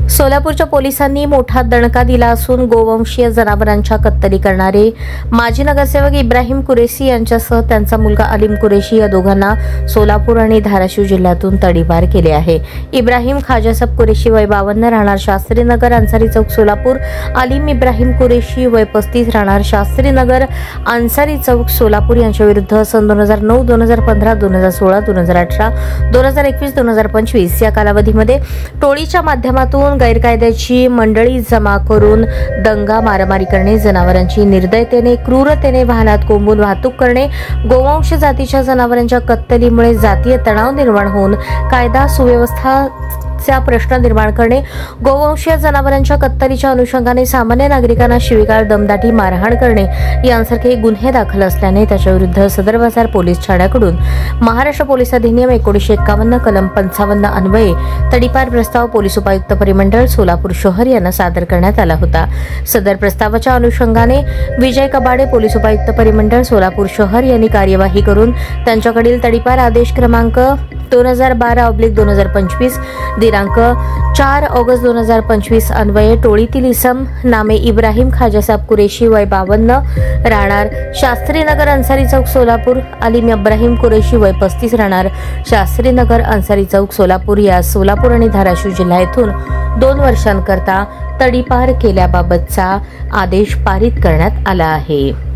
सोलापूरच्या पोलिसांनी मोठा दणका दिला असून गोवंशीय जनावरांच्या कत्तली करणारे माजी नगरसेवक इब्राहिम कुरेशी यांच्यासह त्यांचा मुलगा अलीम कुरेशी या दोघांना सोलापूर आणि धाराशिव जिल्ह्यातून तडीपार केले आहे। इब्राहिम खाजासाब कुरेशी वय 52 राहणार शास्त्रीनगर अन्सारी चौक सोलापूर, अलीम इब्राहिम कुरेशी वय 35 राहणार शास्त्रीनगर अन्सारी चौक सोलापूर यांच्या विरुद्ध सन 2009, 2015, 2016, 2018, 2021, 2025 या कालावधीमध्ये टोळीच्या माध्यमातून गैरकायद्याची मंडळी जमा करून दंगा मारामारी करणे, जनावरांची निर्दयतेने क्रूरतेने वाहनात कोंबून वाहतूक करणे, गोवंश जातीच्या जनावरांच्या कत्तलीमुळे जातीय तणाव निर्माण होऊन कायदा सुव्यवस्था प्रश्न निर्माण करणे, गोवंशीय जनावरांच्या कत्तलीच्या अनुषंगाने सामान्य नागरिकांना शिवीगाळ, दमदाटी, मारहाण करणे यांसारखे गुन्हे दाखल असल्याने त्याच्याविरुद्ध सदर बाजार पोलीस ठाण्याकडून महाराष्ट्र पोलीस अधिनियम 1951 कलम 55 अन्वये तडीपार प्रस्ताव पोलीस उपायुक्त परिमंडळ सोलापूर शहर यांना सादर करण्यात आला होता। सदर प्रस्तावाच्या अनुषंगाने विजय कबाडे पोलीस उपायुक्त परिमंडळ सोलापूर शहर यांनी कार्यवाही करून त्यांच्याकडील तडीपार आदेश क्रमांक 2012/2025 दिनांक 4 ऑगस्ट 2025 अन्वये टोळीतील इसम नामे इब्राहिम खाजासाब कुरेशी वय 52 राहणार शास्त्रीनगर अन्सारी चौक सोलापूर, अलीम इब्राहिम कुरेशी वय 35 राहणार शास्त्रीनगर अन्सारी चौक सोलापूर या सोलापूर आणि धाराशिव जिल्ह्यातून 2 वर्षांकरता तडीपार केल्याबाबतचा आदेश पारित करण्यात आला आहे।